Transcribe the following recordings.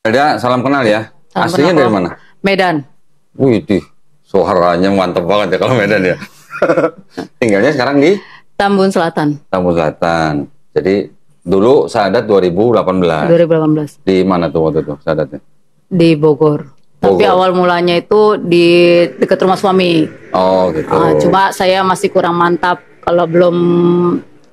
Melda, salam kenal ya. Salam Aslinya kenal, dari Ko. mana? Medan. Wih, suaranya mantep banget ya kalau Medan ya. Tinggalnya sekarang di Tambun Selatan. Tambun Selatan. Jadi dulu Sahadat 2018. 2018 Di mana tuh waktu itu Sahadatnya? di Bogor. Tapi Bogor. awal mulanya itu di dekat rumah suami. Oh gitu. Cuma saya masih kurang mantap kalau belum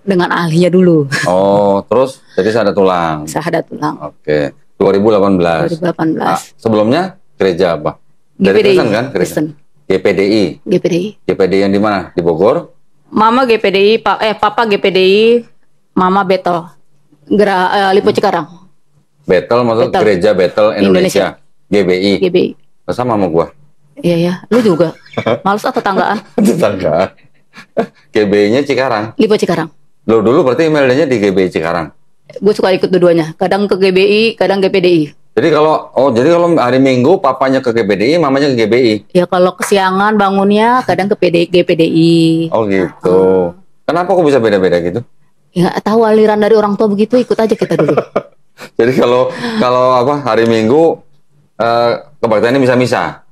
dengan ahlinya dulu. Oh, terus jadi Sahadat ulang. Sahadat ulang. Oke. 2018. 2018. Sebelumnya gereja apa? Dari GPDI. Kristen kan? Gereja. Kristen. GPDI. GPDI. GPDI yang di mana? Di Bogor? Mama GPDI, Papa GPDI, Mama Betel. Lipo Cikarang. Betel maksud Betel. Gereja Betel Indonesia. GBI. GBI. Sama gua. Iya ya, lu juga. Males tetanggaan. Tetangga. GBI-nya Cikarang. Lipo Cikarang. Dulu berarti Meldanya di GBI Cikarang. Gue suka ikut dua-duanya. Kadang ke GBI, kadang GPDI. Jadi kalau hari Minggu papanya ke GPDI, mamanya ke GBI. Ya kalau kesiangan bangunnya kadang ke GPDI. Oh gitu. Kenapa kok bisa beda-beda gitu? Ya nggak tahu aliran dari orang tua begitu, ikut aja kita dulu. Jadi kalau hari Minggu kebaktiannya misa-misa.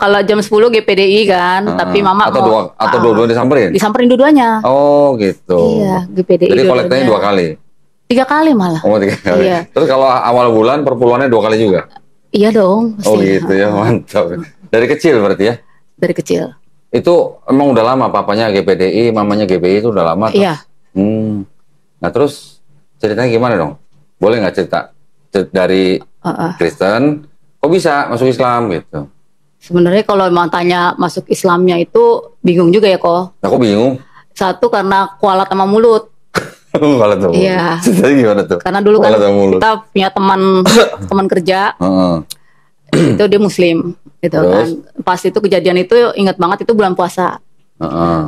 Kalau jam 10 GPDI kan, tapi mama atau dua-dua disamperin? Disamperin dua-duanya. Oh gitu. Iya, GPDI. Jadi kolektanya 2 kali. 3 kali malah. Oh 3 kali. Iya. Terus kalau awal bulan perpuluhannya 2 kali juga? Iya dong. Oh Mesti. gitu ya, mantap. Dari kecil berarti ya? Dari kecil. Itu emang udah lama papanya GPDI, mamanya GBI itu udah lama? Iya. Nah terus ceritanya gimana dong? Boleh nggak cerita dari Kristen, kok bisa masuk Islam gitu? Sebenarnya kalau mau tanya masuk Islamnya itu bingung juga ya kok. Aku bingung. Satu karena kualat sama mulut. Kualat sama mulut. Iya. Ceritanya gimana tuh? Karena dulu kan Kualat sama mulut. kita punya teman kerja. Itu dia Muslim gitu. Terus? Kan. Pas itu kejadian itu ingat banget itu bulan puasa.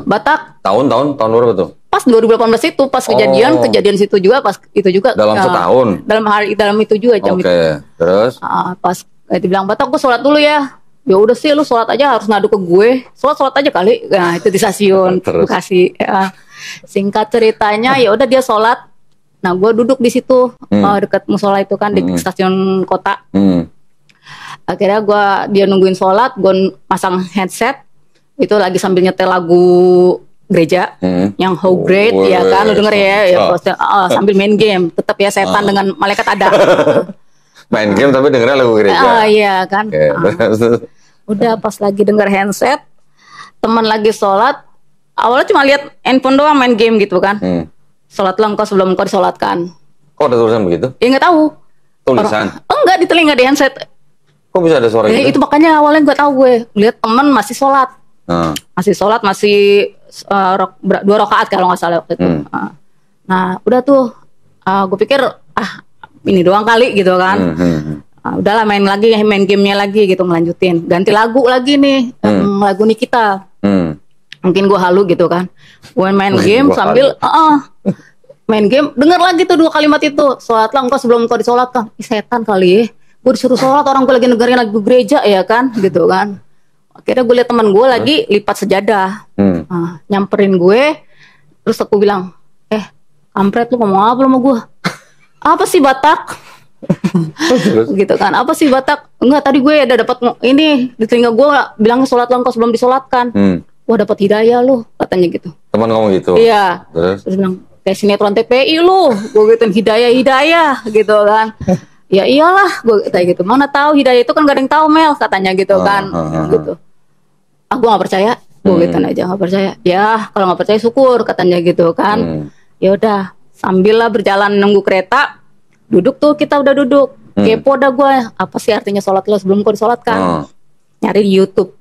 Batak. Tahun berapa tuh? Pas 2018 itu pas kejadian situ juga pas itu juga. Dalam setahun. Dalam itu juga jam itu. Terus? Pas dibilang Batak, gue sholat dulu ya. Ya udah sih, lu sholat aja, harus ngadu ke gue. Sholat aja kali. Nah itu di stasiun Bekasi. Ya. Singkat ceritanya, ya udah dia sholat. Nah gue duduk di situ dekat musola itu kan di stasiun kota. Akhirnya dia nungguin sholat, gue masang headset. Itu lagi sambil nyetel lagu gereja yang How Great ya kan, lu denger ya, sambil main game. Tetap ya setan dengan malaikat ada. Main game tapi dengernya lagu gereja. Iya kan. Udah pas lagi denger handset, teman lagi sholat, awalnya cuma lihat handphone doang main game gitu kan. Sholatlah engkau sebelum engkau disolatkan. Kok ada tulisan begitu? Ya nggak tahu. Tulisan? Enggak, di telinga di handset. Kok bisa ada suara gitu? Itu makanya awalnya gue tahu gue lihat teman masih sholat. Masih sholat, masih 2 rakaat kalau nggak salah waktu itu. Nah udah tuh, gue pikir ini doang kali gitu kan. Udahlah main gamenya lagi gitu, ngelanjutin. Ganti lagu lagi nih, lagu Nikita. Mungkin gue halu gitu kan. Gue main game sambil main game, denger lagi tuh 2 kalimat itu. Sholatlah engkau sebelum engkau disolatkan. Setan kali ya. Gue disuruh sholat, orang gue lagi dengerin lagu gereja ya kan, gitu kan. Akhirnya gue liat teman gue lagi lipat sejadah. Nyamperin gue, terus aku bilang, kampret lu ngomong apa sama gue? Apa sih Batak? Gitu kan, apa sih Batak? Enggak, tadi gue ada dapat ini di telinga gue bilang sholat engkau sebelum disolatkan. Wah dapat hidayah lu, katanya gitu. Teman ngomong gitu? Iya. Terus bilang, kayak sinetron TPI lu, gue gituin hidayah gitu kan. Ya iyalah, gue kayak gitu. Mana tahu hidayah itu kan gak ada yang tahu Mel, katanya gitu kan. Gitu. Gue gak percaya, gue gituin aja gak percaya. Ya kalau gak percaya syukur, katanya gitu kan. Ya udah, sambil lah berjalan nunggu kereta, duduk tuh kita udah duduk. Kepo dah gue, apa sih artinya sholat lo sebelum kau disolatkan? Nyari di YouTube.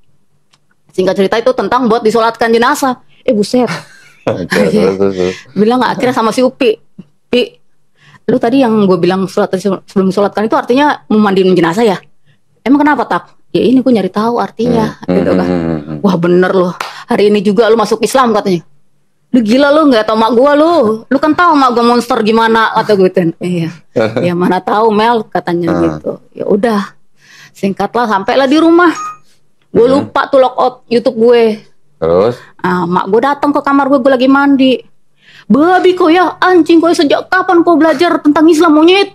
Singkat cerita itu tentang buat disolatkan jenazah. Buset. Bilang akhirnya sama si Upi, Pi, lu tadi yang gue bilang sebelum disolatkan itu artinya memandiin jenazah ya? Emang kenapa Tak? Ya ini gue nyari tahu artinya, gitu kan. Wah bener loh, hari ini juga lu masuk Islam katanya. Lu gila lu, nggak tau mak gue lu kan tahu mak gue monster gimana, kata gue tuh. Iya, ya mana tahu Mel, katanya gitu. Ya udah, singkatlah sampailah di rumah. Gue lupa tuh logout YouTube gue. Terus? Mak gue datang ke kamar gue lagi mandi. Babi kau ya, anjing kau sejak kapan kau belajar tentang Islam monyet?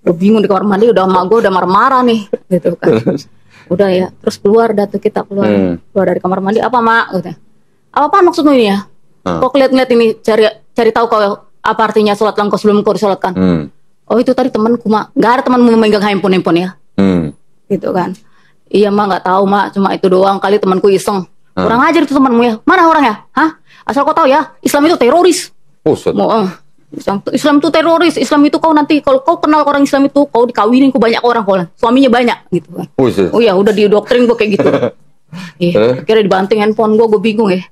Udah bingung di kamar mandi, udah emak gue udah marah-marah nih, gitu kan. Udah ya, terus keluar kita keluar dari kamar mandi. Apa mak? Gitu. Apa maksudmu ini ya? Kok lihat-lihat ini cari tahu kau apa artinya sholat langkau sebelum kau disolatkan? Oh itu tadi temanku mak, nggak ada temanmu memegang handphone ya? Gitu kan? Iya mak nggak tahu mak, cuma itu doang kali temanku iseng. Kurang ajar itu temanmu ya? Mana orangnya? Hah? Asal kau tahu ya, Islam itu teroris. Islam itu teroris. Islam itu kau nanti kalau kau kenal orang Islam itu kau dikawinin ke banyak orang kau, suaminya banyak gitu kan. Oh ya udah didoktrin gue kayak gitu. Akhirnya dibanting handphone gue bingung ya.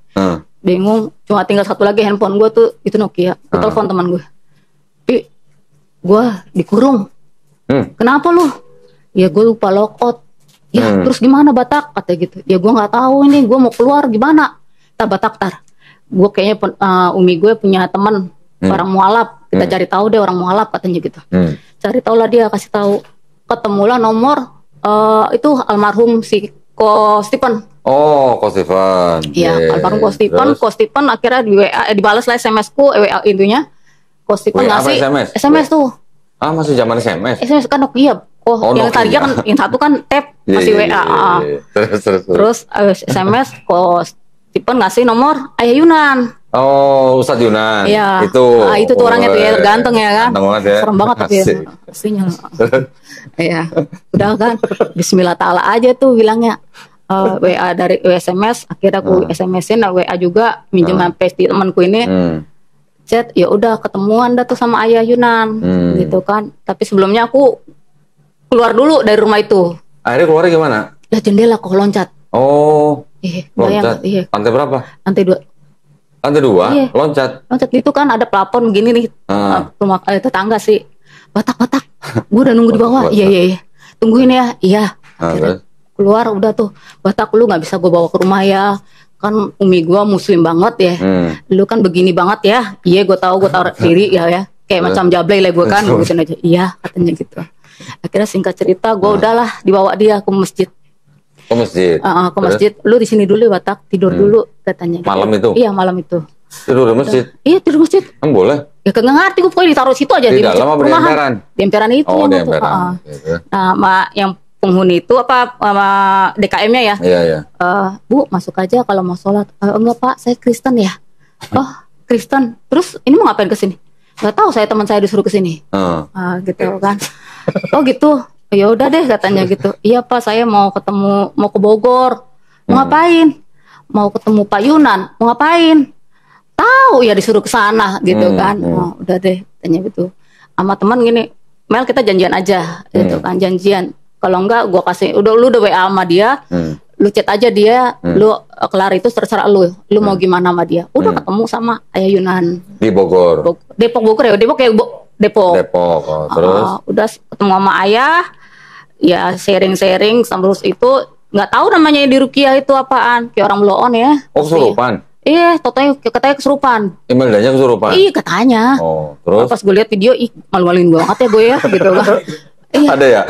Bingung, cuma tinggal satu lagi handphone gue tuh itu Nokia. Gue telepon teman gue. Gue dikurung. Kenapa lu? Ya gue lupa logout. Ya terus gimana Batak? Kata gitu. Ya gue nggak tahu ini, gue mau keluar gimana? Batak gue kayaknya umi gue punya teman orang mualaf. Kita cari tahu deh orang mualaf katanya gitu. Cari tahu lah dia, kasih tahu. Ketemulah nomor itu almarhum si Ko Stephen. Oh, Ko Stephen. Iya, almarhum Ko Stephen. Ko Stephen akhirnya di WA dibalas lah SMS-ku, WA intinya. Ko Stephen ngasih SMS tuh. Ah, masih zaman SMS. SMS kan Nokia. Yang tadi kan yang satu kan tab masih WA. Terus SMS Ko Stephen ngasih nomor Ayah Yunan. Oh, Ustadz Yunan. Iya. Itu tuh orangnya tuh ya, ganteng ya kan. Ganteng banget ya. Serem banget tapi ya. Pastinya. Iya. Udah kan. Bismillah ta'ala aja tuh bilangnya. WA dari SMS, akhirnya aku SMS-in WA juga minjem HP temanku ini. Chat, ya udah ketemuan dah tuh sama Ayah Yunan. Gitu kan. Tapi sebelumnya aku keluar dulu dari rumah itu. Akhirnya keluarnya gimana? Ya jendela kok loncat. Oh. Loncat. Iya. Lantai berapa? Lantai 2. Lantai 2? Iya. Loncat itu kan ada plafon begini nih. Rumah tetangga sih. Batak. Gue udah nunggu di bawah. Iya. Tungguin ya. Iya. Keluar udah tuh. Batak lu gak bisa gue bawa ke rumah ya. Kan umi gue muslim banget ya. Lu kan begini banget ya. Iya gue tahu diri ya. Kayak macam jablay lah gue kan. Gue aja. Iya katanya gitu. Akhirnya singkat cerita gue udahlah dibawa dia ke masjid. Ke masjid? Ke masjid. Lu di sini dulu Batak, tidur dulu katanya. Malam itu? Iya malam itu. Tidur di masjid? Iya tidur di masjid. Boleh? Ya kagak ngerti gue pokoknya ditaruh situ aja. Di dalam apa di emperan? Di emperan itu. Oh di emperan. Nah yang penghuni itu apa DKM-nya ya? Iya. Bu masuk aja kalau mau sholat. Enggak Pak, saya Kristen ya. Oh Kristen. Terus ini mau ngapain kesini? Gak tahu, saya teman saya disuruh kesini. Gitu kan. Oh gitu. Ya udah deh katanya gitu. Iya Pak, saya mau ke Bogor. Mau ngapain? Mau ketemu Pak Yunan. Mau ngapain? Tahu ya disuruh ke sana gitu kan. Oh, udah deh tanya gitu. Sama teman gini, Mel kita janjian aja gitu kan, janjian. Kalau enggak gua kasih lu udah WA sama dia. Lu chat aja dia, lu kelar itu terserah lu mau gimana sama dia. Udah ketemu sama Ayah Yunan di Bogor. Depok ya, Depok. Terus udah ketemu sama Ayah. Ya sharing terus itu nggak tahu namanya di Rukiah itu apaan, kayak orang blow on ya. Oh kesurupan? Iya, katanya kesurupan. Imaldanya kesurupan? Iya katanya. Oh terus? Pas gue lihat video, malu-maluin banget ya gue ya, gitu kan. Ada ya?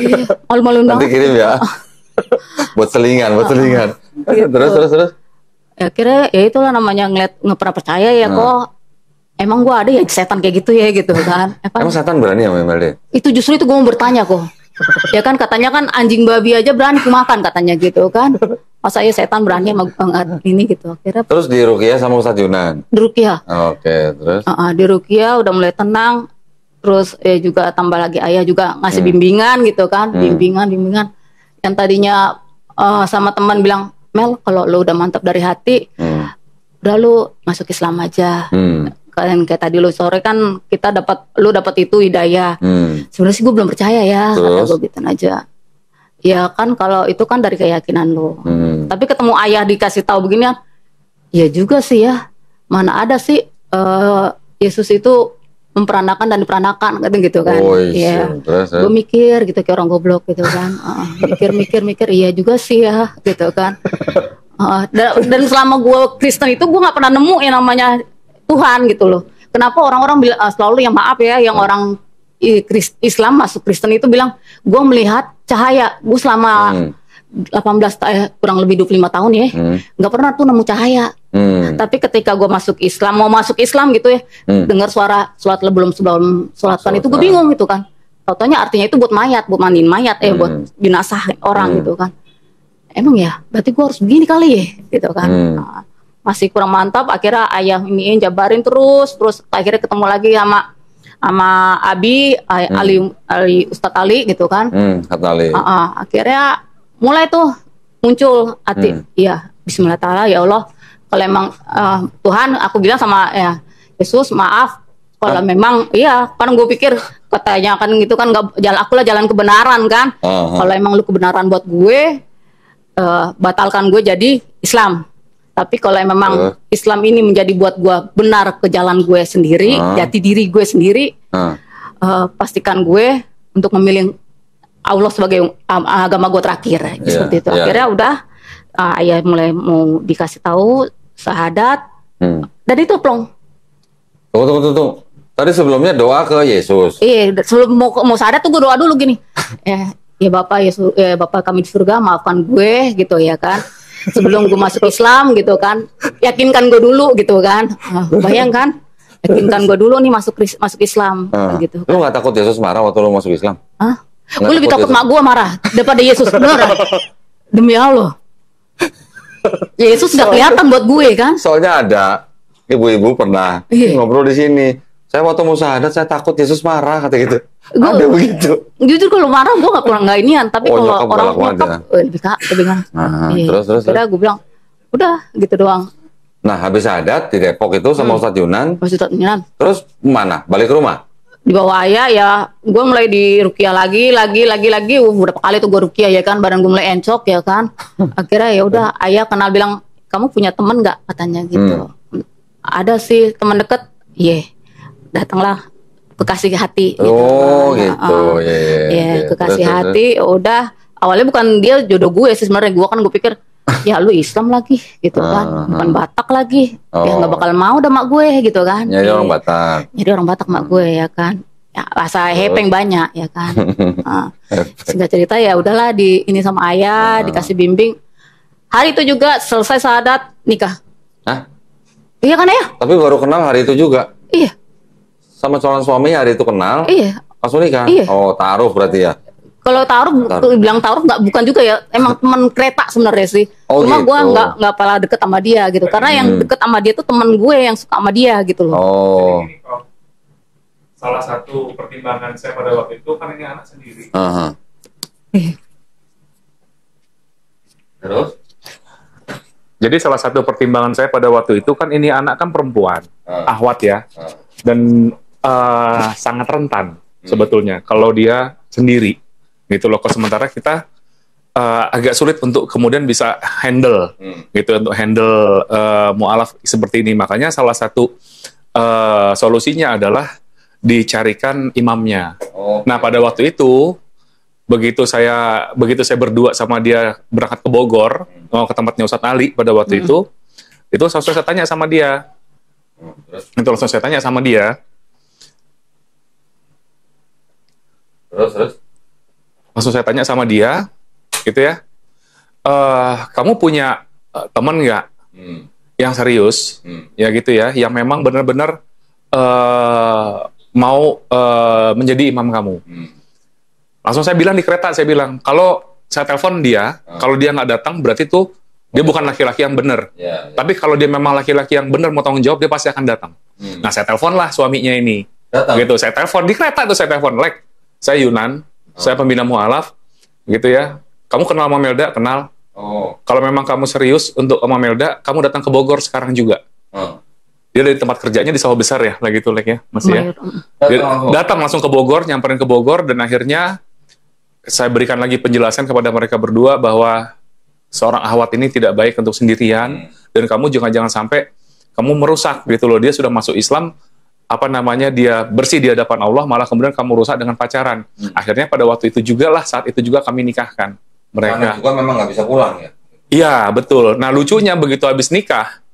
Iya, malu-maluin banget. Nanti kirim ya. buat selingan. Gitu. Terus? Ya kira ya itulah namanya nggak pernah percaya ya kok. Emang gue ada ya setan kayak gitu ya gitu kan. Emang setan berani sama Imelda? Itu justru itu gue mau bertanya kok. Ya kan katanya kan anjing babi aja berani kumakan katanya gitu kan. Masa ya setan berani sama ini gitu. Akhirnya terus di Rukiah sama Ustadz Yunan? Di Rukiah. Oke, terus? Di Rukiah udah mulai tenang. Terus juga tambah lagi Ayah juga ngasih bimbingan gitu kan. Bimbingan. Yang tadinya sama teman bilang, Mel kalau lu udah mantap dari hati, udah lu masuk Islam aja. Kan kayak tadi lu sore kan kita lu dapat itu hidayah. Sebenarnya sih gue belum percaya ya, kata gue gitu aja. Ya kan kalau itu kan dari keyakinan lu. Tapi ketemu Ayah dikasih tahu begini, ya juga sih ya. Mana ada sih Yesus itu memperanakan dan diperanakan gitu kan. Iya. Gue mikir gitu kayak orang goblok gitu kan. Mikir, iya juga sih ya gitu kan. Dan selama gue Kristen itu gue nggak pernah nemu yang namanya Tuhan gitu loh. Kenapa orang-orang bilang selalu yang maaf ya, yang orang Islam masuk Kristen itu bilang gue melihat cahaya. Gue selama kurang lebih 25 tahun ya, nggak pernah tuh nemu cahaya. Tapi ketika gue mau masuk Islam gitu ya, dengar suara sholat sebelum sholat kan itu gue bingung gitu kan. Taunya artinya itu buat mayat, buat mandiin mayat, buat jenazah orang gitu kan. Emang ya, berarti gue harus begini kali ya, gitu kan. Nah, masih kurang mantap, akhirnya ayah iniin jabarin terus akhirnya ketemu lagi sama Abi, Ali Ustadz Ali gitu kan. Ali. Akhirnya mulai tuh muncul hati, ya Bismillah ta'ala, ya Allah, kalau emang Tuhan, aku bilang sama ya Yesus, maaf kalau memang iya, kan gue pikir katanya kan gitu kan, akulah jalan kebenaran kan. Kalau emang lu kebenaran buat gue, batalkan gue jadi Islam. Tapi kalau memang Islam ini menjadi buat gue benar ke jalan gue sendiri, jati diri gue sendiri, pastikan gue untuk memilih Allah sebagai agama gue terakhir, seperti itu. Akhirnya udah ayah mulai mau dikasih tahu syahadat, dan itu plong. Tunggu. Tadi sebelumnya doa ke Yesus. Iya, sebelum mau syahadat tuh gue doa dulu gini. Ya Bapak Yesus, Bapak kami di surga, maafkan gue gitu ya kan. Sebelum gue masuk Islam gitu kan, yakinkan gue dulu gitu kan. Bayangkan, yakinkan gue dulu nih masuk Islam gitu. Lu nggak takut Yesus marah waktu lu masuk Islam? Gue lebih takut mak gue marah daripada Yesus, beneran. Demi Allah. Yesus sudah kelihatan buat gue kan. Soalnya ada ibu-ibu pernah ngobrol di sini. Saya waktu mau syahadat saya takut Yesus marah kata gitu. Ada begitu. Jujur kalau marah gue nggak inian, tapi kalau orang nyokap lebih kan. Terus. Udah gue bilang, udah gitu doang. Nah habis syahadat di Depok itu sama Ustadz Yunan. Ustadz Yunan. Terus mana? Balik ke rumah? Di bawah ayah ya, gue mulai di ruqyah lagi. Berapa kali tuh gue ruqyah ya kan, badan gue mulai encok ya kan. Akhirnya ya udah ayah kenal bilang, kamu punya temen nggak katanya gitu. Ada sih teman deket, datanglah kekasih hati. Gitu. Kekasih hati. Udah awalnya bukan dia jodoh gue sih sebenarnya. Gue pikir ya lu Islam lagi gitu kan, bukan Batak lagi, ya nggak bakal mau dah mak gue gitu kan. Jadi orang Batak. Jadi orang Batak mak gue ya kan. Ya rasa hepeng banyak ya kan. Singkat cerita ya udahlah ini sama ayah dikasih bimbing. Hari itu juga selesai syahadat nikah. Hah? Iya kan ya? Tapi baru kenal hari itu juga. Iya. Sama calon suami hari itu kenal. Iya. Langsung nikah. Iya. Oh taruh berarti ya. Kalau taruh bilang taruh bukan juga ya, emang teman kereta sebenarnya sih. Cuma gitu. gue nggak pernah deket sama dia gitu, karena yang deket sama dia tuh teman gue yang suka sama dia gitu loh. Salah satu pertimbangan saya pada waktu itu kan ini anak sendiri. Terus? Jadi salah satu pertimbangan saya pada waktu itu kan ini anak kan perempuan, ahwat ya, dan sangat rentan sebetulnya kalau dia sendiri. Gitu loh, sementara kita agak sulit untuk kemudian bisa handle gitu, untuk handle mu'alaf seperti ini. Makanya salah satu solusinya adalah dicarikan imamnya. Nah pada waktu itu begitu saya berdua sama dia berangkat ke Bogor, ke tempatnya Ustadz Ali pada waktu itu langsung saya tanya sama dia. Terus? Langsung saya tanya sama dia, gitu ya, kamu punya teman nggak yang serius, ya gitu ya, yang memang benar-benar mau menjadi imam kamu. Langsung saya bilang di kereta, saya bilang, kalau saya telepon dia, kalau dia nggak datang, berarti tuh dia bukan laki-laki yang benar. Tapi kalau dia memang laki-laki yang benar mau tanggung jawab, dia pasti akan datang. Nah saya telepon lah suaminya ini, gitu. Saya telepon di kereta tuh, saya telepon, saya Yunan. Saya pembina mu'alaf, gitu ya. Kamu kenal sama Melda? Kenal. Kalau memang kamu serius untuk sama Melda, kamu datang ke Bogor sekarang juga. Dia dari tempat kerjanya di Sawah Besar ya, lagi tuh ya, masih ya. Dia datang langsung ke Bogor, nyamperin ke Bogor, dan akhirnya saya berikan lagi penjelasan kepada mereka berdua bahwa seorang ahwat ini tidak baik untuk sendirian, dan kamu jangan sampai kamu merusak gitu loh. Dia sudah masuk Islam, dia bersih di hadapan Allah, malah kemudian kamu rusak dengan pacaran. Akhirnya pada waktu itu saat itu juga kami nikahkan mereka. Karena juga memang nggak bisa pulang ya? Iya, betul. Nah lucunya begitu habis nikah,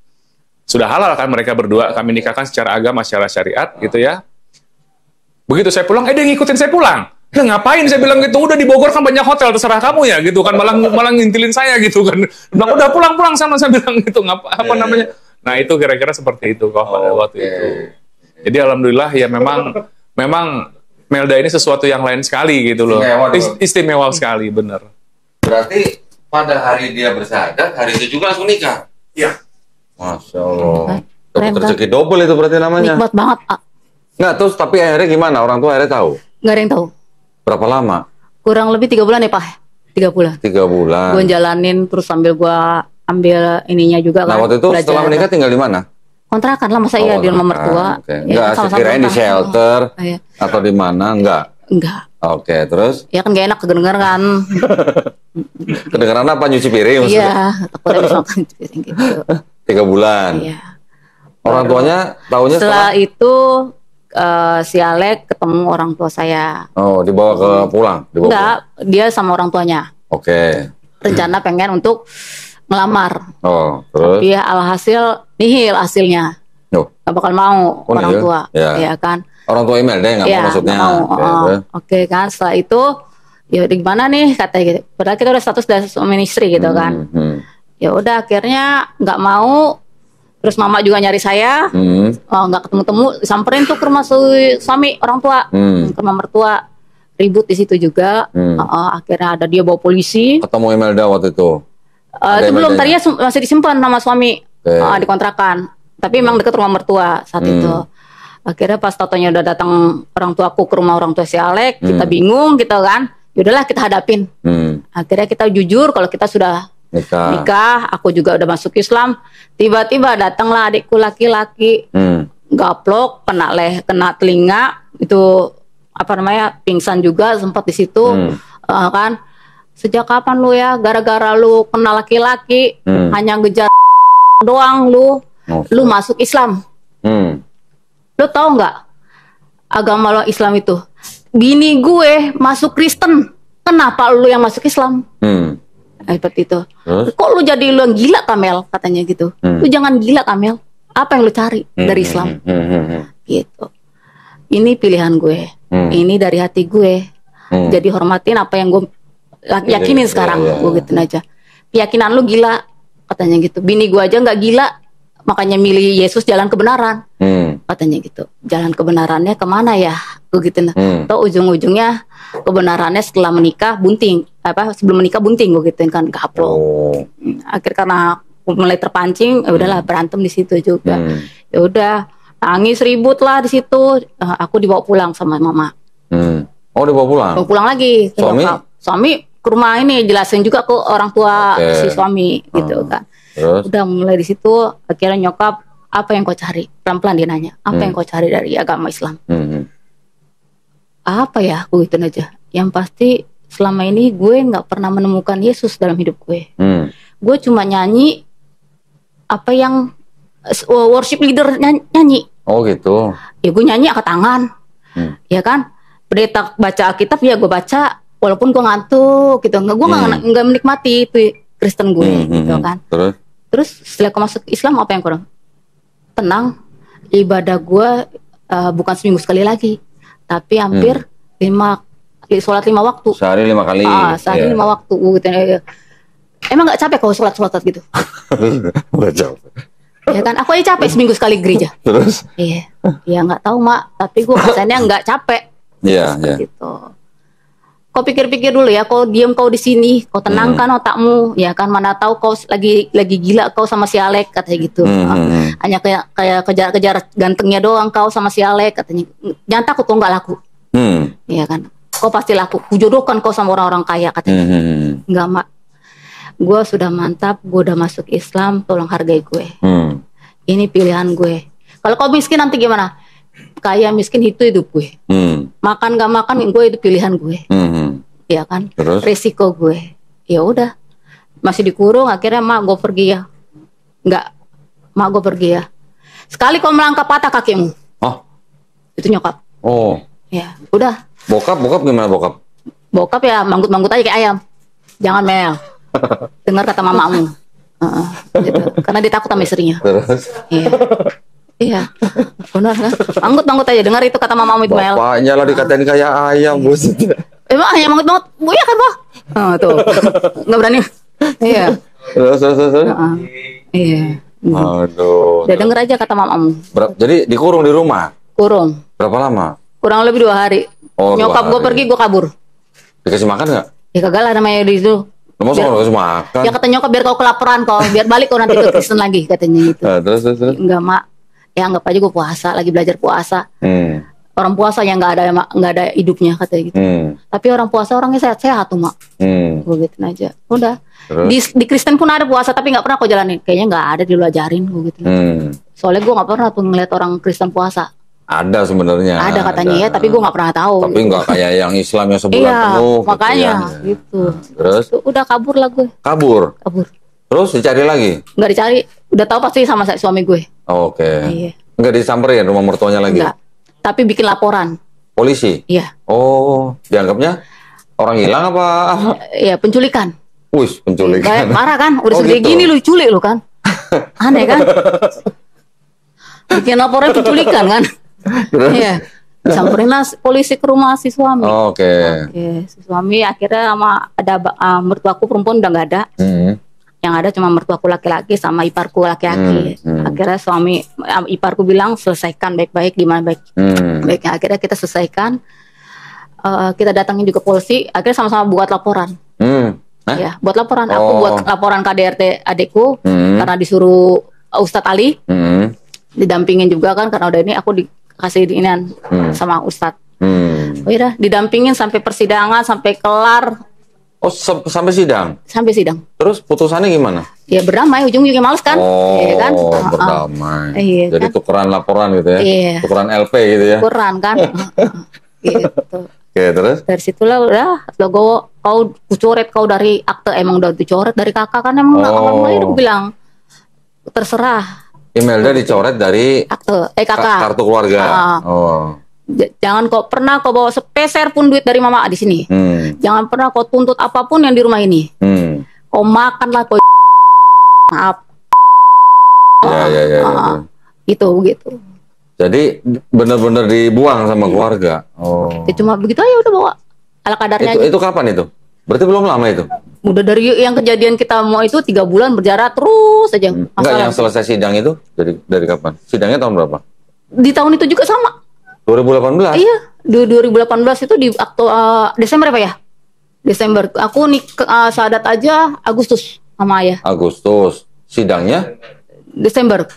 sudah halal kan mereka berdua, kami nikahkan secara agama, secara syariat gitu ya. Begitu saya pulang, dia ngikutin saya pulang. Ngapain saya bilang gitu, udah di Bogor kan banyak hotel, terserah kamu ya gitu kan, malah ngintilin saya gitu kan. Udah pulang sana, saya bilang gitu, namanya. Nah itu kira-kira seperti itu kok pada waktu itu. Jadi alhamdulillah ya memang Melda ini sesuatu yang lain sekali gitu loh. Istimewa sekali, bener. Berarti pada hari dia bersahadat, hari itu juga langsung nikah? Iya. Masya Allah. Dapat rezeki double itu berarti namanya. Nikmat banget. Nggak, terus tapi akhirnya gimana? Orang tua akhirnya tahu? Nggak ada yang tahu. Berapa lama? Kurang lebih 3 bulan ya Pak. 3 bulan. 3 bulan. Gue jalanin terus sambil gue ambil ininya juga kan. Nah waktu itu setelah menikah tinggal di mana? Kontrakan lah, masa iya di rumah mertua. Okay. Enggak, ya, kirain di shelter atau di mana? Enggak. Oke, terus? Ya kan gak enak kedengeran kan. Kedengeran apa, nyuci piring maksudnya? Iya, takutnya bisa makan nyuci piring gitu. 3 bulan. Iya. Orang tuanya tahunya setelah itu si Alek ketemu orang tua saya. Oh, dibawa ke pulang? Enggak, dia sama orang tuanya. Oke. Rencana pengen untuk ngelamar. Oh, terus? Tapi alhasil nihil hasilnya. Gak bakal mau orang tua. Ya kan. Orang tua email deh, nggak mau maksudnya. Oke kan, setelah itu ya gimana nih katanya gitu. Padahal kita udah status dari suami istri gitu kan. Ya udah akhirnya nggak mau. Terus mama juga nyari saya, nggak ketemu-temu, samperin tuh ke rumah suami orang tua, ke rumah mertua, ribut di situ juga. Akhirnya ada dia bawa polisi. Ketemu Imelda waktu itu? Itu belum, tadinya masih disimpan sama suami di kontrakan. Tapi emang deket rumah mertua saat itu. Akhirnya pas totonya udah datang orang tuaku ke rumah orang tua si Alek, kita bingung gitu kan. Yaudahlah kita hadapin. Akhirnya kita jujur kalau kita sudah nikah, aku juga udah masuk Islam. Tiba-tiba datanglah adikku laki-laki, gaplok, kena telinga, itu apa namanya, pingsan juga sempat di situ, kan. Sejak kapan lu ya, gara-gara lu kena laki-laki, hanya ngejar doang lu masuk Islam. Lu tahu nggak agama lo Islam itu? Bini gue masuk Kristen, kenapa lu yang masuk Islam? Seperti itu. Kok lu jadi lu yang gila Kamel, katanya gitu. Lu jangan gila Kamel. Apa yang lu cari dari Islam? Gitu. Ini pilihan gue. Ini dari hati gue. Jadi hormatin apa yang gue yakinin sekarang. Gue gituin aja. Keyakinan lu gila, katanya gitu. Bini gue aja nggak gila, makanya milih Yesus jalan kebenaran. Katanya gitu. Jalan kebenarannya kemana ya? Gue gituin. Atau ujung-ujungnya kebenarannya setelah menikah bunting, sebelum menikah bunting, gue gituin kan, gaplok. Akhirnya karena mulai terpancing, ya udahlah berantem di situ juga. Ya udah nangis ribut lah di situ. Aku dibawa pulang sama mama. Oh, dibawa pulang? Bawa pulang lagi. Suami ke rumah ini jelasin juga ke orang tua si suami gitu kan. Terus? Udah mulai di situ akhirnya nyokap, apa yang kau cari? Pelan-pelan dia nanya, apa yang kau cari dari agama Islam? Apa ya, aku gituin aja. Yang pasti selama ini gue nggak pernah menemukan Yesus dalam hidup gue. Gue cuma nyanyi apa yang worship leader nyanyi. Oh gitu. Ya gue nyanyi angkat tangan, ya kan. Pendeta baca Alkitab ya gue baca, walaupun gue ngantuk gitu. Gue nggak menikmati itu Kristen gue, gitu kan. Terus setelah gue masuk Islam, apa yang kurang? Tenang, ibadah gue bukan seminggu sekali lagi. Tapi hampir 5 sholat 5 waktu. Sehari 5 kali. Sehari 5 waktu gitu. Emang gak capek kalau sholat gitu? Gak capek. Ya kan, aku aja capek seminggu sekali gereja. Terus? Iya, ya nggak tahu mak. Tapi gue rasanya nggak capek. Iya. Gitu. Kau pikir-pikir dulu ya, kau diam kau di sini, kau tenangkan otakmu, ya kan, mana tahu kau lagi gila kau sama si Alek, katanya gitu. Hanya kayak kejar-kejar gantengnya doang kau sama si Alek, katanya. Jangan takut kau nggak laku, ya kan. Kau pasti laku. Kujodohkan kau sama orang-orang kaya, katanya. Enggak mak, gue sudah mantap, gue udah masuk Islam, tolong hargai gue. Ini pilihan gue. Kalau kau miskin nanti gimana? Kaya miskin itu hidup gue. Makan gak makan gue itu pilihan gue. Ya kan. Terus? Resiko gue. Ya udah. Masih dikurung, akhirnya mak gue pergi ya. Enggak. Mak gue pergi ya. Sekali kau melangkah patah kakimu. Oh. Itu nyokap. Oh. Ya, udah. Bokap gimana bokap? Bokap ya manggut-manggut aja kayak ayam. Jangan Mel. Dengar kata mamamu. Gitu. Karena dia takut sama istrinya. Terus? Iya. Iya, benar kan? Manggut aja, dengar itu kata mamamu itu Mel. Bapaknya lah dikatain kayak ayam, bos. Emang ayam manggut, bu ya kan, Boh? Tuh, nggak berani. Iya. Terus. Iya. Aduh. Udah denger aja kata mamamu. Jadi dikurung di rumah? Kurung. Berapa lama? Kurang lebih 2 hari. Nyokap gue pergi, gue kabur. Dikasih makan nggak? Ya kagak lah namanya di itu. Masa nggak dikasih makan? Ya kata nyokap biar kau kelaparan kau, biar balik kau nanti ke Kristen lagi katanya gitu. Terus. Enggak mak, ya anggap aja gue puasa, lagi belajar puasa. Orang puasa yang nggak ada hidupnya katanya gitu. Tapi orang puasa orangnya sehat-sehat tuh mak. Gue gituin aja. Udah. Di Kristen pun ada puasa tapi nggak pernah kau jalanin. Kayaknya nggak ada, di lu ajarin gue gitu. Soalnya gue nggak pernah tuh ngeliat orang Kristen puasa. Ada sebenarnya. Ada katanya ya, tapi gue nggak pernah tahu. Tapi nggak gitu. Kayak yang Islam yang sebulan penuh. Makanya gitu. Terus udah kabur lah gue. Kabur. Terus dicari lagi? Nggak dicari. Udah tahu pasti sama suami gue. Oke. Iya. Nggak disamperin rumah mertuanya lagi? Nggak. Tapi bikin laporan. Polisi? Iya. Oh, dianggapnya orang hilang apa? Iya, penculikan. Wih, penculikan. Marah kan? Udah segede gini lu culik lu kan? Aneh kan? Bikin laporan penculikan kan? Iya. Disamperin lah polisi ke rumah si suami. Oke. Si suami akhirnya sama ada mertuaku perempuan udah nggak ada. Yang ada cuma mertuaku laki-laki sama iparku laki-laki. Akhirnya suami iparku bilang selesaikan baik-baik, gimana baiknya. Akhirnya kita selesaikan. Kita datangin juga polisi. Akhirnya sama-sama buat laporan. Ya, buat laporan. Aku buat laporan KDRT adikku karena disuruh Ustadz Ali. Didampingin juga kan karena udah ini aku dikasih diinan sama Ustadz. Oh iya, didampingin sampai persidangan, sampai kelar. Oh, sampai sidang? Sampai sidang. Terus putusannya gimana? Ya berdamai, ujung-ujungnya males kan? Iya kan? Berdamai. Iya, jadi kan? Tukeran laporan gitu ya? Iya. Tukeran LP gitu ya? Tukeran kan? Gitu. Oke, terus? Dari situlah udah logo kau coret kau dari akte, emang udah dicoret dari kakak kan emang awal mulai aku bilang terserah. Imelda dicoret dari akte kakak. Kartu keluarga. Jangan kau pernah kau bawa sepeser pun duit dari mama di sini. Jangan pernah kau tuntut apapun yang di rumah ini. Kau makanlah kau maaf. Ya. Itu begitu. Jadi benar-benar dibuang sama keluarga. Ya cuma begitu aja udah bawa. Ala kadarnya itu kapan itu? Berarti belum lama itu? Udah dari yang kejadian kita mau itu 3 bulan berjarak terus aja. Enggak, yang selesai sidang itu dari kapan? Sidangnya tahun berapa? Di tahun itu juga sama. 2018? Iya, 2018 itu di Desember apa ya? Desember. Aku syahadat aja Agustus sama ayah. Agustus. Sidangnya? Desember.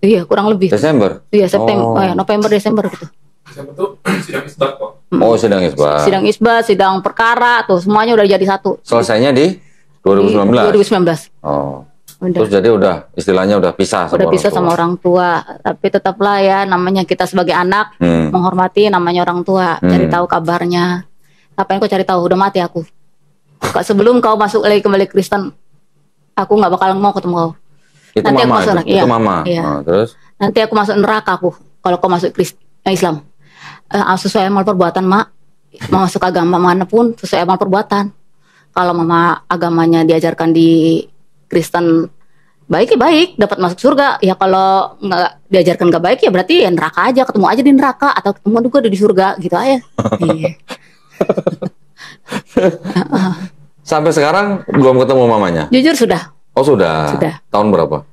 Iya, kurang lebih. Desember? Iya, September. November, Desember gitu. Desember tuh sidang isbat kok. Oh, sidang isbat. Sidang isbat, sidang perkara tuh semuanya udah jadi satu. Selesainya di 2019? 2019. Oh. Udah. Terus jadi istilahnya udah pisah sama orang tua. Sama orang tua. Tapi tetaplah ya namanya kita sebagai anak menghormati namanya orang tua, cari tahu kabarnya. Apa yang kau cari tahu? Udah mati aku. Sebelum kau masuk lagi kembali Kristen, aku nggak bakal mau ketemu kau. Itu nanti mama, aku masuk itu mama. Iya. Terus? Nanti aku masuk neraka aku kalau kau masuk Islam. Sesuai amal perbuatan, mak. Mau masuk agama manapun sesuai amal perbuatan. Kalau mama agamanya diajarkan di Kristen baik ya baik, dapat masuk surga. Ya kalau nggak diajarkan nggak baik ya berarti ya neraka aja, ketemu aja di neraka atau ketemu juga di surga gitu aja. Iya. Sampai sekarang belum ketemu mamanya? Jujur sudah. Oh sudah. Tahun berapa?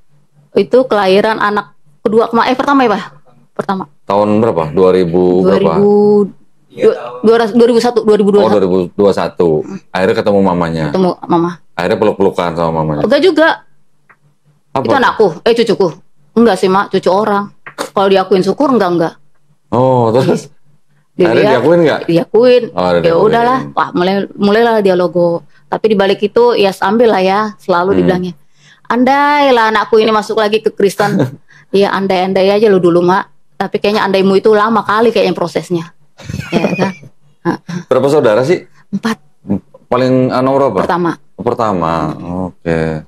Itu kelahiran anak kedua pertama ya Pak? Pertama. Tahun berapa? 2000 berapa? 2021. Oh 2021. Akhirnya ketemu mamanya. Ketemu mama. Akhirnya peluk-pelukan sama mamanya. Enggak juga. Apa? Itu anakku, cucuku. Enggak sih mak, cucu orang. Kalau diakuin syukur enggak. Oh terus? Akhirnya diakuin nggak? Diakuin. Ya udahlah. Wah mulailah dialogo. Tapi dibalik itu ya sambil lah ya selalu dibilangnya. Andai lah anakku ini masuk lagi ke Kristen. Iya andai-andai aja lo dulu mak. Tapi kayaknya andaimu itu lama kali kayaknya prosesnya. Ya kan? Berapa saudara sih? 4. Paling berapa? Pertama. Oke.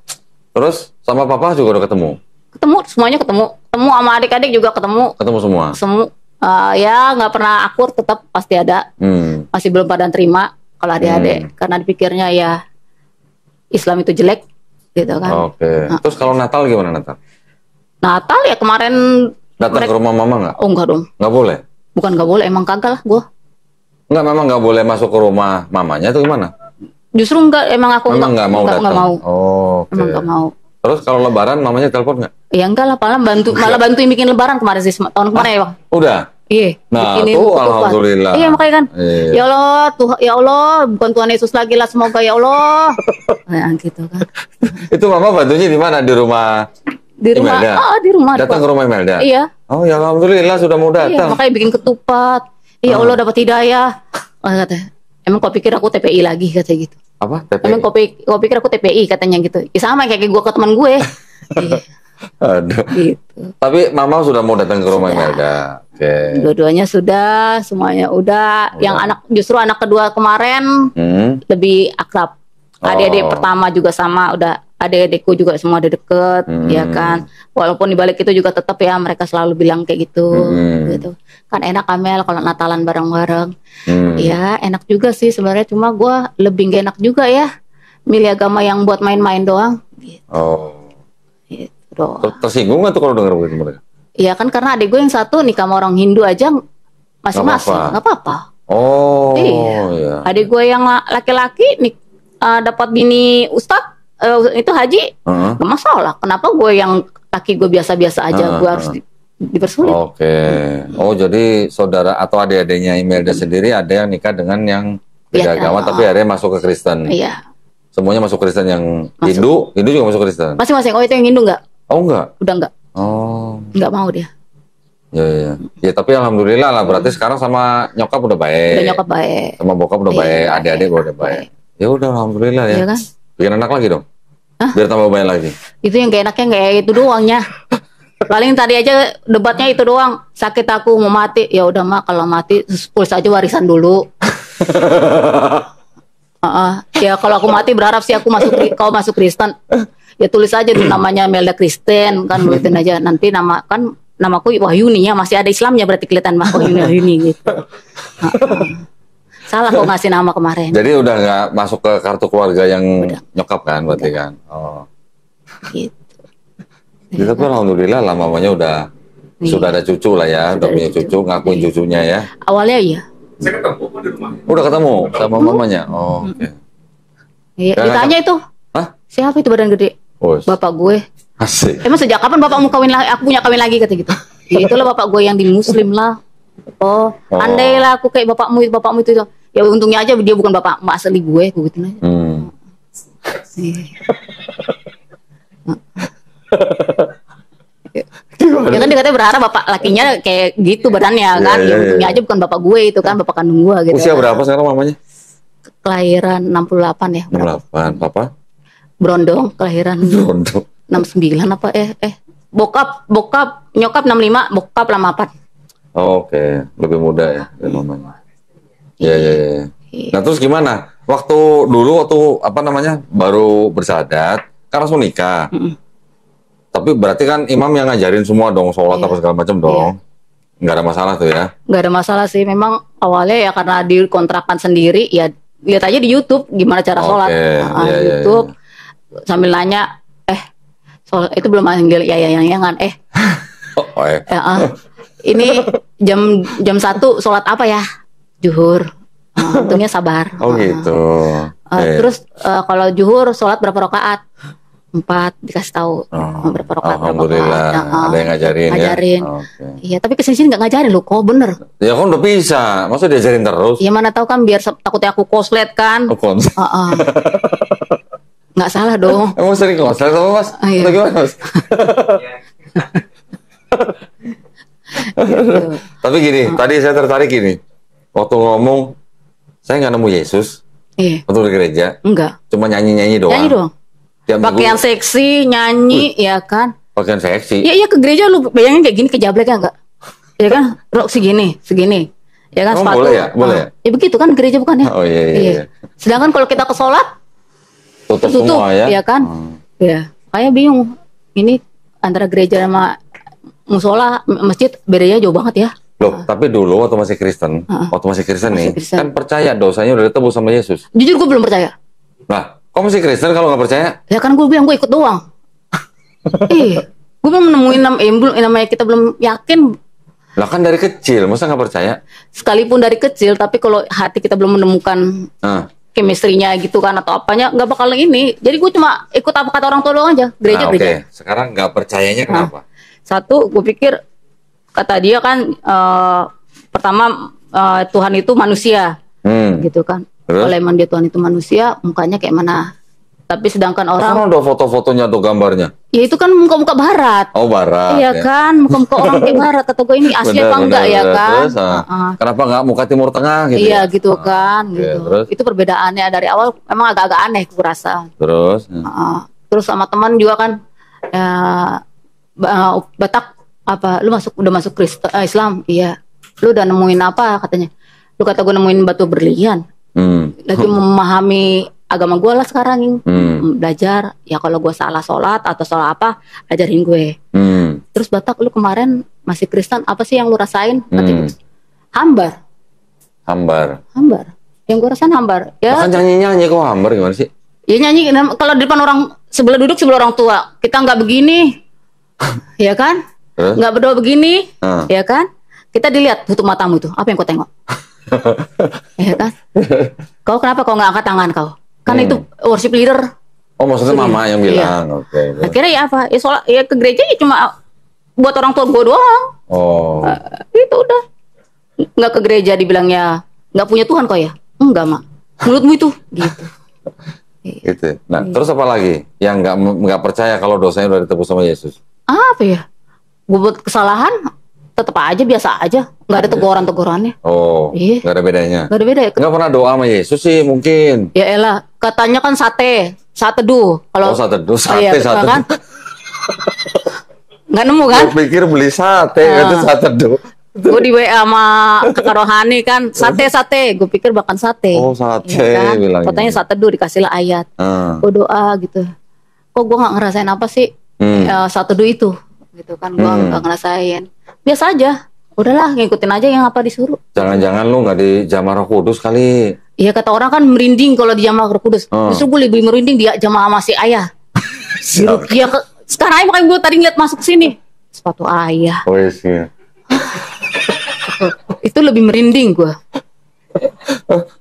Terus sama papa juga udah ketemu? Semuanya ketemu. Ketemu sama adik-adik juga ketemu. Ketemu semua? Ya nggak pernah akur, tetap pasti ada. Masih belum pada terima kalau adik-adik. Karena dipikirnya ya Islam itu jelek gitu kan. Oke. Terus kalau Natal gimana Natal? Natal ya kemarin datang ke rumah mama nggak? Oh enggak dong. Nggak boleh? Bukan nggak boleh, emang kagak lah gue. Enggak, memang nggak boleh masuk ke rumah mamanya atau gimana? Justru enggak, emang aku nggak mau datang. Nggak mau. Oh, emang nggak mau. Terus kalau Lebaran mamanya telepon nggak? Ya enggak lah, malah bantuin bikin Lebaran kemarin sih tahun kemarin ya Bang. Udah? Iya. Nah, bikinin tuh ketupat. alhamdulillah. Iya makanya kan. Iya. Ya Allah, ya Allah, bukan Tuhan Yesus lagi lah, semoga ya Allah. Nah, gitu kan. Itu mama bantunya di mana? Di rumah? Di rumah. Imelda? Di rumah. Datang ke rumah Imelda? Iya. Oh ya alhamdulillah sudah mau Iya, datang. makanya bikin ketupat. Ya Allah dapat hidayah. Kata, emang kau pikir aku TPI lagi kata gitu. Apa? TPI? Emang kau pikir aku TPI katanya gitu. Ya sama kayak gue ke teman gue. Iya. Aduh. Gitu. Tapi mama sudah mau datang ke rumah Imelda. Oke. Dua-duanya sudah, semuanya udah. Yang justru anak kedua kemarin lebih akrab. Adik-adik pertama juga sama, udah adik-adikku juga semua udah deket, ya kan. Walaupun dibalik itu juga tetap ya mereka selalu bilang kayak gitu, gitu. Kan enak Amel kalau Natalan bareng-bareng. Ya enak juga sih sebenarnya, cuma gue lebih gak enak juga ya milih agama yang buat main-main doang. Gitu. Gitu. Tersinggung nggak tuh kalau denger begitu mereka? Iya kan karena adik gue yang satu nikah sama orang Hindu aja masing-masing, nggak apa-apa. Oh, iya. Adik gue yang laki-laki dapat bini ustadz itu haji, nggak masalah. Kenapa gue yang laki gue biasa-biasa aja, gue harus dipersulit? Oke. Oh jadi saudara atau adik-adiknya Imelda sendiri ada yang nikah dengan yang beda agama, tapi akhirnya masuk ke Kristen. Iya. Semuanya masuk Kristen, yang Hindu juga masuk Kristen. Masing-masing. Oh itu yang Hindu nggak? Oh enggak. Udah enggak. Oh. Nggak mau dia. Ya tapi alhamdulillah lah, berarti sekarang sama nyokap udah baik. Udah nyokap baik. Sama bokap udah baik, adik-adik udah baik. Ya udah alhamdulillah ya. Iya kan? Bikin anak lagi dong. Hah? Biar tambah banyak lagi. Itu yang gak enaknya kayak itu doangnya. Paling tadi aja debatnya itu doang. Sakit aku mau mati. Ya udah mak, kalau mati tulis aja warisan dulu. Ya kalau aku mati berharap sih kau masuk Kristen. Ya tulis aja dulu namanya Melda Kristen kan, tulisin aja. Nanti namaku Wahyuni ya, masih ada Islamnya berarti kelihatan mah Wahyuni gitu. Salah kok ngasih nama kemarin. Jadi udah nggak masuk ke kartu keluarga yang nyokap kan berarti kan. Oh. Gitu. Ya, tapi alhamdulillah lah mamanya sudah ada cucu lah ya, udah punya cucu, ngakuin cucunya ya. Awalnya iya. Saya ketemu di rumah. Udah ketemu sama mamanya. Oh, oke. Iya, ditanya itu. Hah? Siapa itu badan gede? Bapak gue. Asik. Emang sejak kapan bapakmu kawin lagi? Aku punya kawin lagi kata gitu. Ya, itulah bapak gue yang di Muslim lah. Andai lah aku kayak bapakmu itu. Ya untungnya aja dia bukan bapak asli gue gitu aja. Ya kan dia katanya berharap bapak lakinya kayak gitu badannya kan. Ya untungnya aja bukan bapak gue itu kan, bapak kandung gue gitu. Usia berapa sekarang mamanya? Kelahiran 68 ya. 68, papa? Brondong, kelahiran Brondong. 69 apa bokap nyokap 65, bokap 84. Oke, lebih muda ya dari mamanya. Iya. Nah terus gimana? Waktu baru bersahadat, kan langsung nikah. Tapi berarti kan imam yang ngajarin semua dong, sholat apa segala macam dong. Nggak ada masalah tuh ya? Nggak ada masalah sih, memang awalnya ya karena dikontrakan sendiri, ya lihat aja di YouTube gimana cara sholat. YouTube. Sambil nanya, sholat itu belum manggil yang ini jam 1 sholat apa ya? Zuhur. Untungnya sabar. Oh gitu. Terus kalau zuhur sholat berapa rakaat? 4 dikasih tahu berapa rakaat. Alhamdulillah ada yang ngajarin. Iya, tapi kesini nggak ngajarin loh, kok bener. Ya kan udah bisa, masa diajarin terus? Ya mana tahu kan, biar takutnya aku koslet kan. Nggak salah dong. Emang sering koslet apa mas? Iya. Atau gimana mas? Tapi gini, tadi saya tertarik gini. Waktu ngomong, saya nggak nemu Yesus. Iya. Waktu di gereja. Enggak. Cuma nyanyi-nyanyi doang. Nyanyi doang. Pakaian seksi, nyanyi, ya kan? Pakaian seksi. Iya ke gereja lu bayangin kayak gini, kejablek kan enggak? Ya kan? Rok segini. Ya kan, sepatu. Boleh ya? Boleh ya? Ya begitu kan gereja bukan ya? Oh iya. Sedangkan kalau kita ke sholat tutup semua ya? Ya kan? Ya, kayak bingung. Ini antara gereja sama musola, masjid bedanya jauh banget ya. Loh, tapi dulu waktu masih Kristen, kan percaya dosanya udah ditebus sama Yesus. Jujur gue belum percaya. Nah, kok masih Kristen kalau nggak percaya? Ya kan gue bilang gue ikut doang. Gue belum nemuin namanya kita belum yakin. Lah kan dari kecil, masa nggak percaya? Sekalipun dari kecil, tapi kalau hati kita belum menemukan chemistry-nya gitu kan atau apanya, nggak bakal ini. Jadi gue cuma ikut apa kata orang tua doang aja, gereja. Oke. Sekarang nggak percayanya kenapa? Satu, gue pikir kata dia kan pertama Tuhan itu manusia, gitu kan. Kalau emang dia Tuhan itu manusia, mukanya kayak mana? Tapi sedangkan orang... Kan ada foto-fotonya tuh gambarnya. Ya itu kan muka-muka barat. Oh barat. Iya ya. Kan, muka-muka orang kayak barat. Kata gue ini asli apa enggak ya kan? Terus, kenapa nggak muka Timur Tengah gitu? Iya ya? Gitu kan. Gitu. Terus? Itu perbedaannya dari awal memang agak-agak aneh gue rasa. Terus? Terus sama teman juga kan, Batak apa? Lu udah masuk Islam? Iya. Lu udah nemuin apa katanya? Lu kata gue nemuin batu berlian. Lagi memahami agama gue lah sekarang, belajar. Ya kalau gue salah sholat atau salah apa, ajarin gue. Terus Batak, lu kemarin masih Kristen, apa sih yang lu rasain? Katanya, hambar. Yang gue rasain hambar. Ya. Bahkan nyanyi kok hambar gimana sih? Ya nyanyi, kalau di depan orang duduk sebelah orang tua, kita nggak begini, ya kan? Nggak berdoa begini, ya kan? Kita dilihat tutup matamu itu, apa yang kau tengok? Ya kan? Kau kenapa kau nggak angkat tangan kau? Kan itu worship leader. Oh maksudnya mama yang bilang. Oke. Akhirnya ya apa? Ya sholat, ya ke gereja ya cuma buat orang tua gue doang. Oh. Itu udah. Nggak ke gereja dibilangnya nggak punya Tuhan kau ya? Enggak mak. Mulutmu itu. Gitu. Gitu. Nah terus apa lagi yang nggak percaya kalau dosanya udah ditebus sama Yesus? Apa ya? Gue buat kesalahan tetap aja biasa aja, nggak ada teguran-tegurannya. Oh, nggak ada bedanya. Nggak ada beda. Nggak pernah doa sama Yesus sih mungkin. Ya elah, katanya kan saat teduh. Kalau sate teduh, kan? Nggak nemu kan? Gue pikir beli sate, itu sate teduh. Gue di WA sama kakak rohani kan, sate. Gue pikir bahkan sate. Oh sate, ya kan? Bilangnya. Katanya saat teduh dikasihlah ayat. Gue doa gitu. Kok gue nggak ngerasain apa sih saat teduh itu? Gitu kan, gue nggak ngerasain. Biasa aja, udahlah ngikutin aja yang apa disuruh. Jangan-jangan lu nggak di jamaah Roh Kudus kali? Iya kata orang kan merinding kalau di jamaah Roh Kudus. Justru gue lebih merinding di jamaah masih ayah. Iya, sekarang aja makanya gue tadi ngeliat masuk sini sepatu ayah. Oh iya. Itu lebih merinding gue.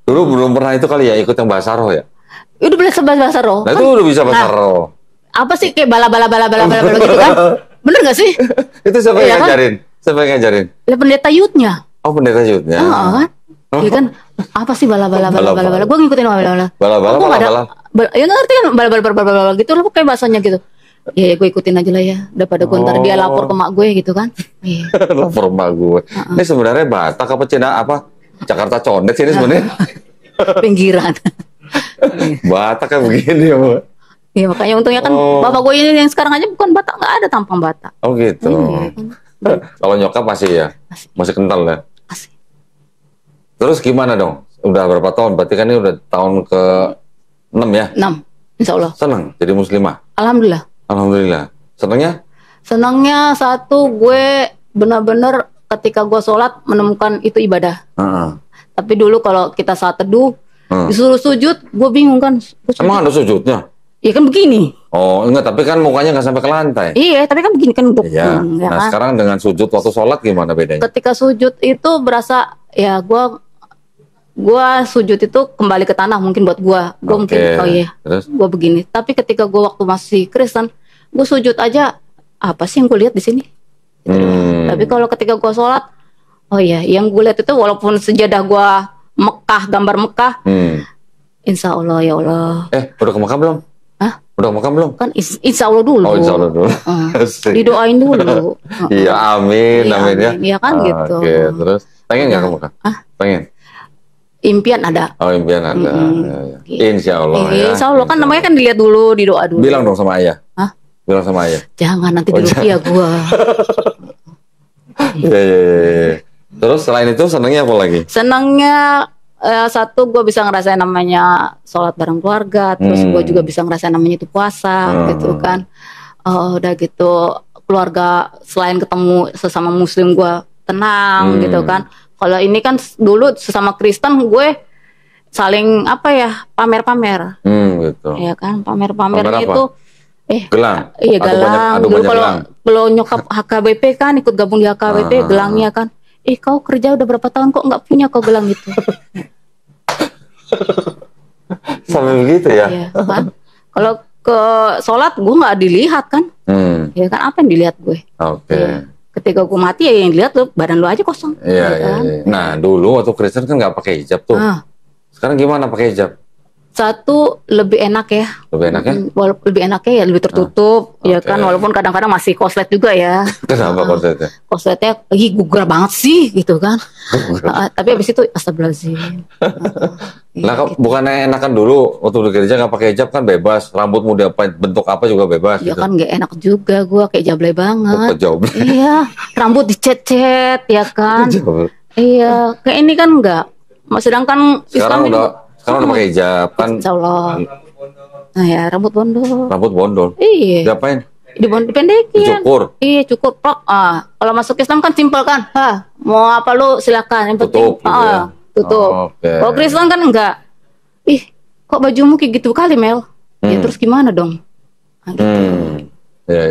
Dulu belum pernah itu kali ya ikut yang bahasa roh ya? Udah belajar bahasa roh. Nah kan? Itu udah bisa bahasa roh. Apa sih kayak bala gitu kan? Bener gak sih? Itu siapa yang ngajarin? Kan? Siapa yang ngajarin? Pendeta Yudnya. Oh pendeta Yudnya. Kan? Iya kan? Apa sih bala? Gue ngikutin bala. Bala. Ya ngerti kan bala gitu loh kayak bahasanya gitu. Ya gue ikutin aja lah ya. Daripada gue ntar dia lapor ke mak gue gitu kan. Lapor mak gue. Ini sebenarnya Batak apa Cina apa? Jakarta Condet sih ini sebenarnya. Pinggiran. Batak kayak begini ya, Bu. Iya makanya untungnya kan bapak gue ini yang sekarang aja bukan Batak, nggak ada tampang Batak. Oh gitu. Kalau nyokap masih ya, masih kental ya. Masih. Terus gimana dong? Udah berapa tahun? Berarti kan ini udah tahun ke-6 ya? 6, insya Allah. Senang jadi muslimah? Alhamdulillah. Senangnya satu gue benar-benar ketika gue sholat menemukan itu ibadah. Tapi dulu kalau kita saat teduh disuruh sujud, gue bingung kan. Emang ada sujudnya? Iya kan begini. Oh enggak, tapi kan mukanya nggak sampai ke lantai. Iya, tapi kan begini kan. Iya. Nah kan? Sekarang dengan sujud waktu sholat gimana bedanya? Ketika sujud itu berasa ya gue sujud itu kembali ke tanah mungkin buat gue mungkin gue begini. Tapi ketika gue waktu masih Kristen, gue sujud aja apa sih yang gue lihat di sini? Gitu. Tapi kalau ketika gue sholat, oh iya, yang gue lihat itu walaupun sejadah gue Mekah, gambar Mekah, Insya Allah ya Allah. Udah ke Mekah belum? Hah? Udah ke Mekah belum? Kan insya Allah dulu. Oh insya Allah dulu. Didoain dulu. Iya amin ya. Iya kan gitu. Oke, terus pengen nggak ke Mekah? Pengen. Impian ada. Oh impian ada. Ya. Insya Allah ya. Insya Allah kan namanya kan dilihat dulu, didoa dulu. Bilang dong sama ayah. Hah? Bilang sama ayah. Jangan nanti dirupiah gua. Iya. Terus selain itu senangnya apa lagi? Senangnya satu gue bisa ngerasain namanya sholat bareng keluarga, terus gue juga bisa ngerasain namanya itu puasa, gitu kan. Udah gitu keluarga selain ketemu sesama Muslim gue tenang, gitu kan. Kalau ini kan dulu sesama Kristen gue saling pamer-pamer, gitu. Ya kan pamer-pamernya itu. Gelang. Iya gelang. Dulu kalau nyokap HKBP kan ikut gabung di HKBP, gelangnya kan. Kau kerja udah berapa tahun kok nggak punya kau gelang itu? Sampai begitu ya? Iya, kan? Kalau ke sholat gue nggak dilihat kan? Ya kan apa yang dilihat gue? Oke. ketika gue mati ya yang dilihat tuh badan lu aja kosong. Iya, kan? Iya. Nah dulu waktu Kristen kan nggak pakai hijab tuh. Sekarang gimana pakai hijab? Satu lebih enak ya. Lebih enak ya? Lebih enaknya ya lebih tertutup, ya kan, walaupun kadang-kadang masih koslet juga ya. Kenapa kosletnya? Kosletnya, gugur banget sih gitu kan. Tapi abis itu astagfirullahaladzim. Nah, gitu. Bukannya enakan dulu waktu di gereja nggak pakai hijab kan bebas, rambut mau bentuk apa juga bebas. Ya gitu. kan nggak enak juga, gue kayak jablay banget. Jablay. Iya, rambut dicet-cet ya kan. Iya, kayak ini kan enggak. Sedangkan sekarang Islam udah pakai hijab kan. Insyaallah. Nah ya, rambut bondol. Rambut bondol. Iya. Diapain? Dipendekin. Dicukur. Iya, cukur. Kalau masuk Islam kan simpel kan. Mau apa lu silakan. Yang penting tutup. Gitu ya? Tutup. Kalau Kristen kan enggak. Kok bajumu kayak gitu kali, Mel? Ya terus gimana dong? Nah, gitu. Iya.